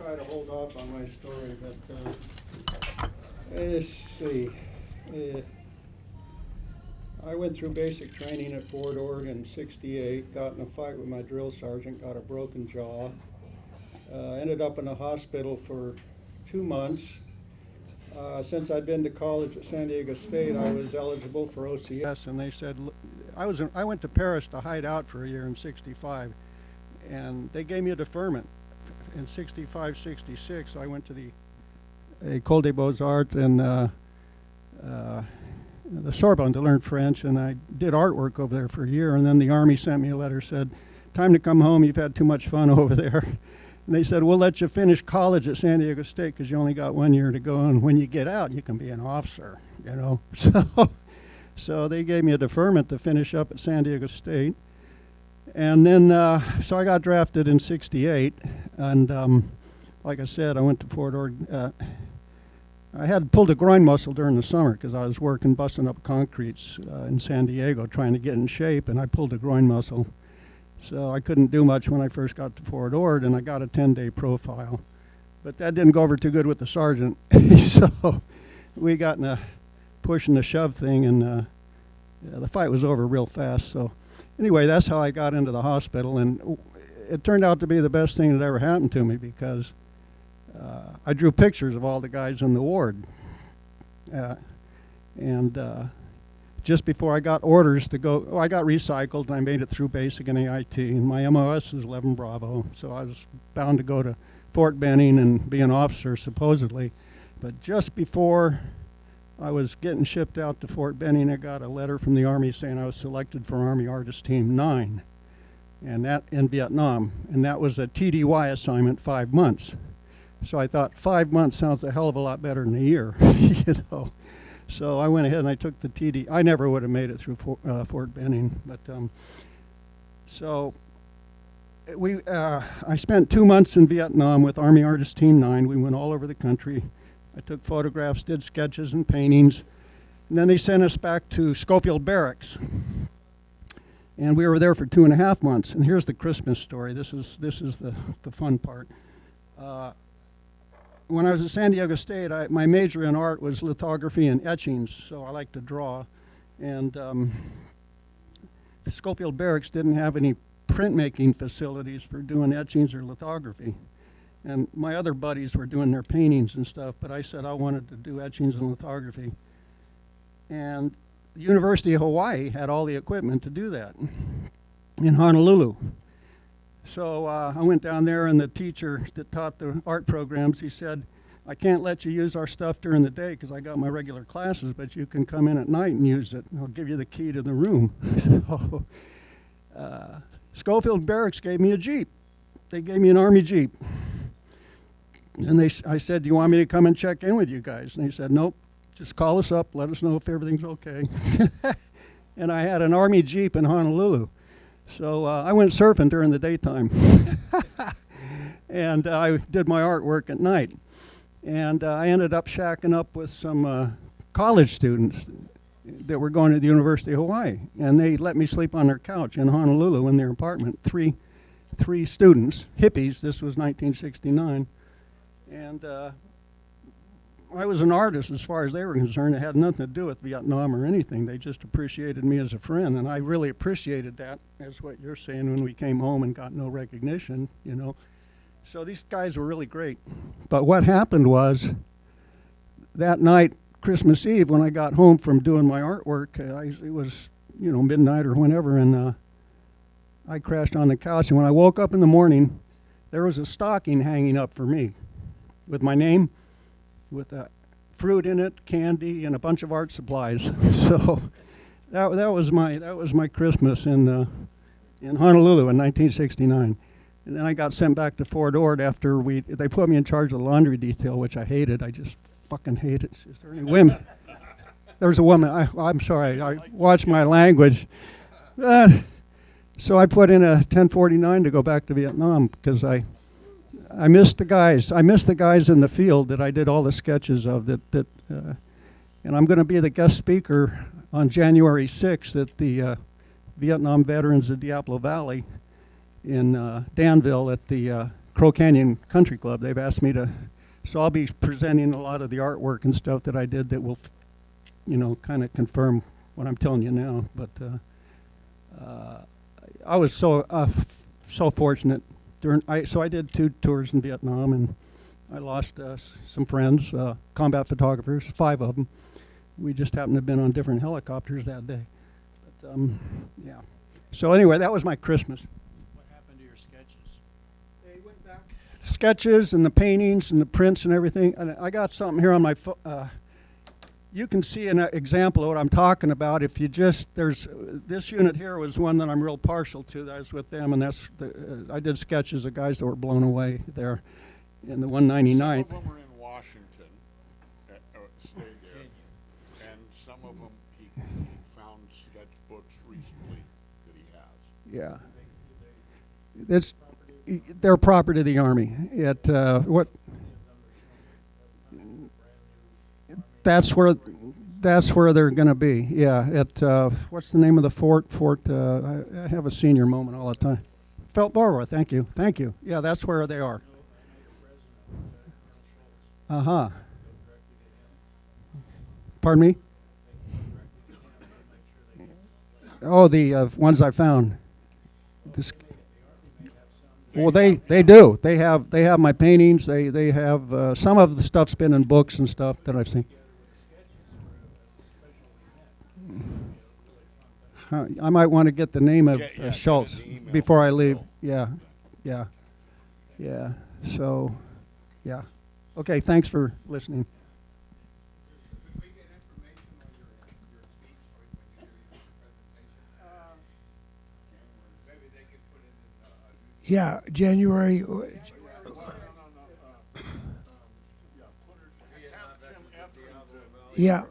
try to hold off on my story, but let's see. I went through basic training at Fort Ord in '68, got in a fight with my drill sergeant, got a broken jaw, ended up in a hospital for 2 months. Since I'd been to college at San Diego State, I was eligible for OCS, and they said, I went to Paris to hide out for a year in '65, and they gave me a deferment. In '65, '66, I went to the École des Beaux-Arts and the Sorbonne to learn French, and I did artwork over there for a year, and then the Army sent me a letter, said, time to come home, you've had too much fun over there. And they said, we'll let you finish college at San Diego State because you only got 1 year to go, and when you get out, you can be an officer, you know. So they gave me a deferment to finish up at San Diego State. And then, so I got drafted in '68, and like I said, I went to Fort Ord. I had pulled a groin muscle during the summer because I was working busting up concretes in San Diego trying to get in shape, and I pulled a groin muscle. So I couldn't do much when I first got to Fort Ord, and I got a 10-day profile. But that didn't go over too good with the sergeant. So we got in a push and a shove thing, and the fight was over real fast. So anyway, that's how I got into the hospital, and it turned out to be the best thing that ever happened to me because I drew pictures of all the guys in the ward. Just before I got orders to go, I got recycled, and I made it through basic and AIT, and my MOS is 11 Bravo, so I was bound to go to Fort Benning and be an officer, supposedly. But just before I was getting shipped out to Fort Benning, I got a letter from the Army saying I was selected for Army Artist Team 9, and that in Vietnam, and that was a TDY assignment, 5 months. So I thought 5 months sounds a hell of a lot better than a year, you know. So I went ahead and I took the TD. I never would have made it through Fort Benning, but I spent 2 months in Vietnam with Army Artist Team 9. We went all over the country. I took photographs, did sketches and paintings, and then they sent us back to Schofield Barracks. And we were there for 2.5 months. And here's the Christmas story. This is the fun part. When I was at San Diego State, my major in art was lithography and etchings, so I like to draw. And Schofield Barracks didn't have any printmaking facilities for doing etchings or lithography. And my other buddies were doing their paintings and stuff, but I said I wanted to do etchings and lithography. And the University of Hawaii had all the equipment to do that in Honolulu. So I went down there, and the teacher that taught the art programs, he said, I can't let you use our stuff during the day because I got my regular classes, but you can come in at night and use it. I'll give you the key to the room. So Schofield Barracks gave me a Jeep. They gave me an Army Jeep. And I said, do you want me to come and check in with you guys? And they said, nope, just call us up, let us know if everything's okay. And I had an Army Jeep in Honolulu. So I went surfing during the daytime. And I did my artwork at night. And I ended up shacking up with some college students that were going to the University of Hawaii. And they let me sleep on their couch in Honolulu in their apartment. Three students, hippies, this was 1969. And I was an artist as far as they were concerned. It had nothing to do with Vietnam or anything. They just appreciated me as a friend, and I really appreciated that, as what you're saying, when we came home and got no recognition, you know. So these guys were really great. But what happened was, that night, Christmas Eve, when I got home from doing my artwork, it was, you know, midnight or whenever, and I crashed on the couch, and when I woke up in the morning, there was a stocking hanging up for me with my name, with fruit in it, candy, and a bunch of art supplies. So that was my Christmas in Honolulu in 1969. And then I got sent back to Fort Ord after they put me in charge of the laundry detail, which I hated. I just fucking hate it. Is there any women? There's a woman. I'm sorry. I watch my language. So I put in a 1049 to go back to Vietnam because I missed the guys. I missed the guys in the field that I did all the sketches of. And I'm going to be the guest speaker on January 6th at the Vietnam Veterans of Diablo Valley in Danville at the Crow Canyon Country Club. They've asked me to, so I'll be presenting a lot of the artwork and stuff that I did that will, kind of confirm what I'm telling you now. But I was so fortunate. So I did 2 tours in Vietnam, and I lost some friends, combat photographers, 5 of them. We just happened to have been on different helicopters that day. But yeah. So anyway, that was my Christmas. What happened to your sketches? They went back. The sketches and the paintings and the prints and everything. And I got something here on my phone. You can see an example of what I'm talking about. If you just, this unit here was one that I'm real partial to. That I was with them, and I did sketches of guys that were blown away there in the 199th. Some of them are in Washington, stayed there, and some of them he found sketchbooks recently that he has. Yeah, they're property of the Army. That's where they're going to be. Yeah, what's the name of the fort? I have a senior moment all the time. Felt Barbara. Thank you. Yeah, that's where they are. Pardon me? Oh, the ones I found. Well, they do. They have my paintings. They have some of the stuff's been in books and stuff that I've seen. I might want to get the name of Schultz before I leave. Yeah. So, yeah. Okay, thanks for listening. Could we get information on your speech when you do your presentation? Maybe they could put it in Yeah, January. Yeah.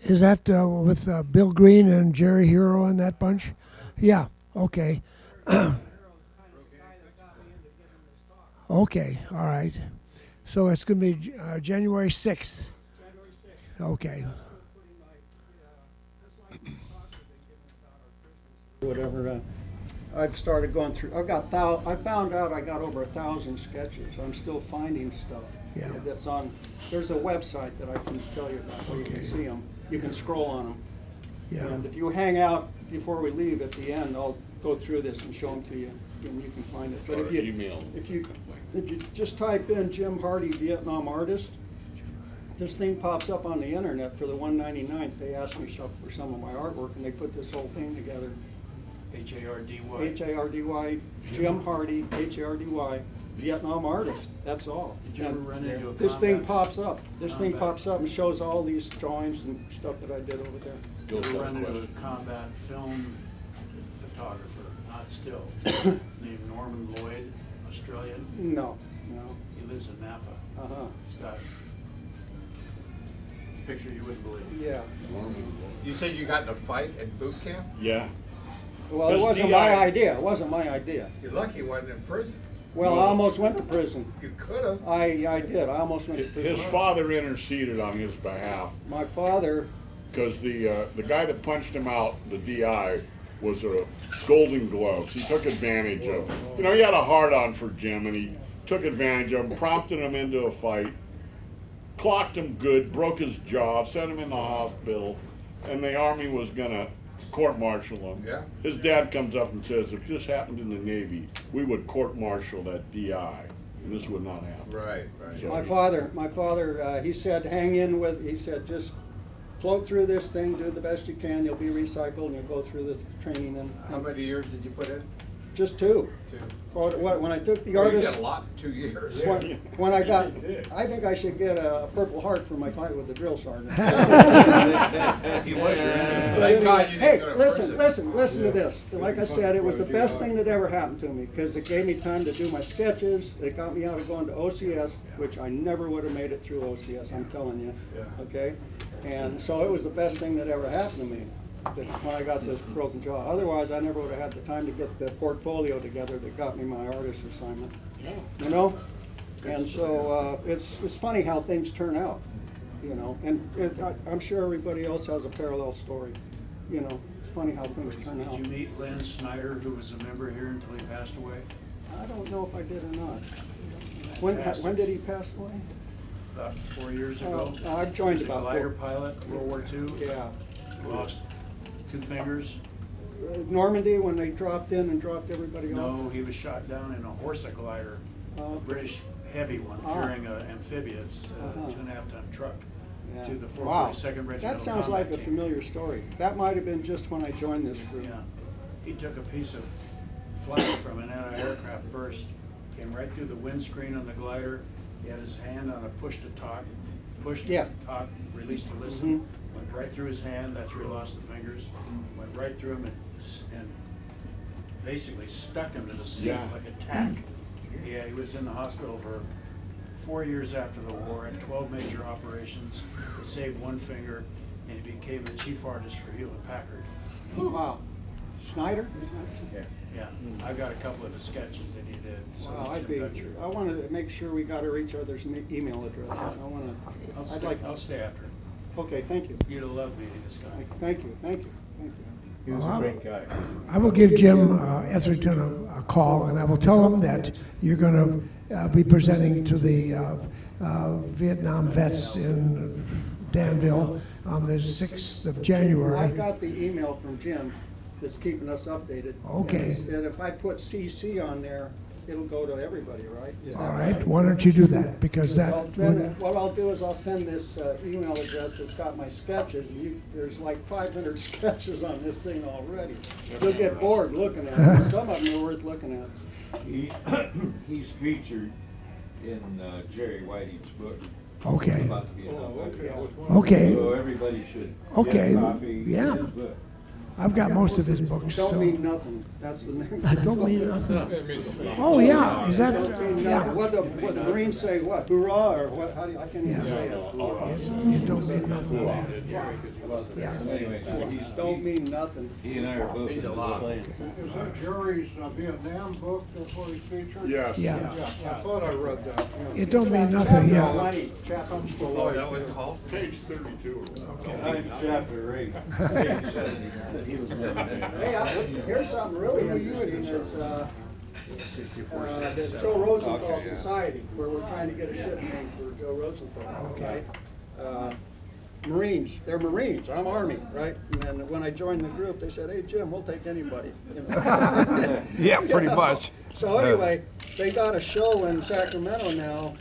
Is that with Bill Green and Jerry Hero and that bunch? Yeah, okay. Okay, all right. So it's going to be January 6th. Okay. Whatever. I've started going through. I found out I got over 1,000 sketches. I'm still finding stuff. Yeah. That's on. There's a website that I can tell you about where you can see them. You can scroll on them. Yeah. And if you hang out before we leave at the end, I'll go through this and show them to you, and you can find it. But Or if you email. if you just type in Jim Hardy Vietnam artist, this thing pops up on the internet for the 199th. They asked me for some of my artwork, and they put this whole thing together. H-A-R-D-Y. H-A-R-D-Y, Jim Hardy, H-A-R-D-Y, Vietnam artist, that's all. Did you ever run into a This thing combat- pops up. This thing combat- pops up and shows all these drawings and stuff that I did over there. Go You for run the into a question. combat film photographer, not still, named Norman Lloyd, Australian. No. He lives in Napa. Uh-huh. He's got a picture you wouldn't believe. Yeah. You said you got in a fight at boot camp? Yeah. Well, it This wasn't DI my idea. It wasn't my idea. You're lucky you wasn't in prison. Well, No. I almost went to prison. You could have. I did. I almost went to prison. His father interceded on his behalf My father, because the guy that punched him out, the DI, was a Golden Gloves. He took advantage of. He had a hard-on for Jim, and he took advantage of him, prompted him into a fight, clocked him good, broke his jaw, sent him in the hospital, and the Army was gonna court-martial him. Yeah. His dad comes up and says, if this happened in the Navy, we would court-martial that DI, and this would not happen. Right. So my father, he said, he said, just float through this thing, do the best you can, you'll be recycled, and you'll go through the training. And How many years did you put in? Just 2. Two. When I took the Well, you artist, did a lot in 2 years. when I got, I think I should get a Purple Heart for my fight with the drill sergeant. He was your enemy. Thank God you didn't Hey, go to listen prison. to this. Like I said, it was the best thing that ever happened to me, because it gave me time to do my sketches. It got me out of going to OCS, which I never would have made it through OCS, I'm telling you. Yeah. Okay? And so it was the best thing that ever happened to me, when I got this broken jaw. Otherwise, I never would have had the time to get the portfolio together that got me my artist assignment. Yeah. You know? And so it's funny how things turn out, and I'm sure everybody else has a parallel story, funny how things turn out. Did you meet Lynn Snyder, who was a member here until he passed away? I don't know if I did or not. Fantastic. When did he pass away? About 4 years ago. Oh, I've joined He was a about glider 4. pilot, World War II. Yeah. Lost 2 fingers. Normandy, when they dropped in and dropped everybody off? No, he was shot down in a horse glider, British heavy one, Ah. carrying an amphibious 2.5-ton truck Yeah. to the Wow. 442nd Regimental That sounds like a Combat Team. familiar story. That might have been just when I joined this group. Yeah, he took a piece of flak from an anti-aircraft burst, came right through the windscreen on the glider. He had his hand on a push to talk, pushed Yeah. to talk, released to listen. Mhm. Went right through his hand. That's where he lost the fingers. Went right through him and basically stuck him to the seat Yeah. like a tack. Yeah, he was in the hospital for 4 years after the war, had 12 major operations. He saved 1 finger, and he became the chief artist for Hewlett Packard. Wow. Schneider? Yeah, I've got a couple of his sketches that he did. So Wow, does Jim Dutcher. I wanted to make sure we got each other's email addresses. I'll stay after him. Okay, thank you. You'd have loved meeting this guy. Thank you, thank you, thank you. He was a great guy. I will give Jim Etherington a call, and I will tell him that you're going to be presenting to the Vietnam vets in Danville on the 6th of I January. got the email from Jim that's keeping us updated. Okay. And if I put CC on there, it'll go to everybody, right? Is that All right, why don't you do that, because Well, that then, would, what I'll do is I'll send this email address that's got my sketches. There's like 500 sketches on this thing already. You'll get bored looking at it. Some of them are worth looking at. He's featured in Jerry Whiting's book okay, about the Vietnam veterans. okay. So everybody should Okay, get a copy yeah. of his book. I've got most of his books, Don't so. mean nothing. That's the name. I don't mean nothing. Oh, yeah, is that, Don't mean yeah. nothing. What the Marines say, what, hoorah, or what, how do you, I can't even Yeah. say it. You don't mean nothing there. Yeah. So anyway, Don't mean nothing. he and I are both in this plan. Is that Jerry's Vietnam book that's what he's featured? Yes. Yeah, Yeah, I thought I read that. yeah. it don't mean nothing, yeah. Plenty, chap, I'm still Oh, that was called? Page 32. I'm chapter 8, page 79. He was never there. Hey, here's something really interesting. It's the Joe Rosenthal Society, where we're trying to get a ship named for Joe Rosenthal. Okay. Right? Marines, they're Marines. I'm Army, right? And then when I joined the group, they said, "Hey Jim, we'll take anybody." You know? Yeah, pretty much. So anyway, they got a show in Sacramento now,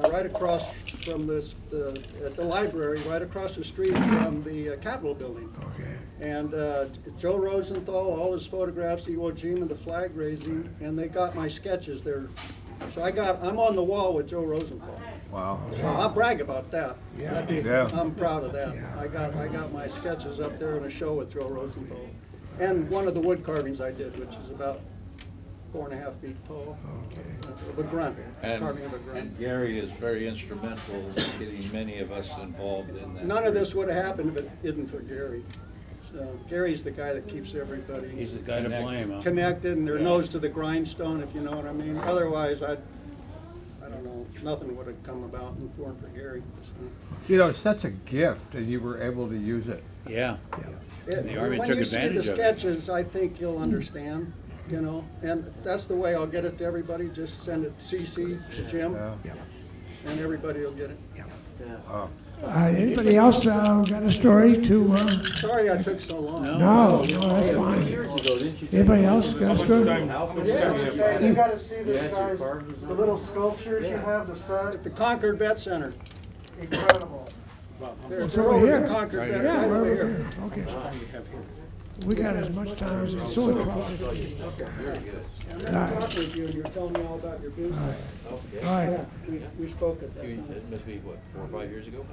right across from at the library, right across the street from the Capitol building. Okay. And Joe Rosenthal, all his photographs, Iwo Jima, the flag raising, and they got my sketches there. So I'm on the wall with Joe Rosenthal. Wow. So I'll brag about that. Yeah. Yeah. I'm proud of that. Yeah. I got my sketches up there in a show with Joe Rosenthal. And one of the wood carvings I did, which is about 4.5 feet tall. Of a grunt, carving of a grunt. And Gary is very instrumental in getting many of us involved in that. None of this would have happened if it isn't for Gary. So Gary's the guy that keeps everybody He's the guy to blame, huh? connected and their nose to the grindstone, if you know what I mean. Otherwise, I don't know, nothing would have come about if it weren't for Gary. So. You know, it's such a gift, and you were able to use it. Yeah. The Army When took you see advantage the of it. sketches, I think you'll understand, you know, and that's the way I'll get it to everybody. Just send it CC to Jim, Yeah. and everybody will get it. Anybody else got a story to, Sorry I took so long. no, that's fine. Anybody else got a story? You gotta see this, guys. The little sculptures you have, the set, At the Concord Vet Center. incredible. They're It's they're over over here. the Concord Vet, Yeah, right we're over over here. here, okay. We got as much time as it's only 12:15. And then I talked with you, and you're telling me all about your business. All right, We spoke at that time. That must be, what, 4 or 5 years ago?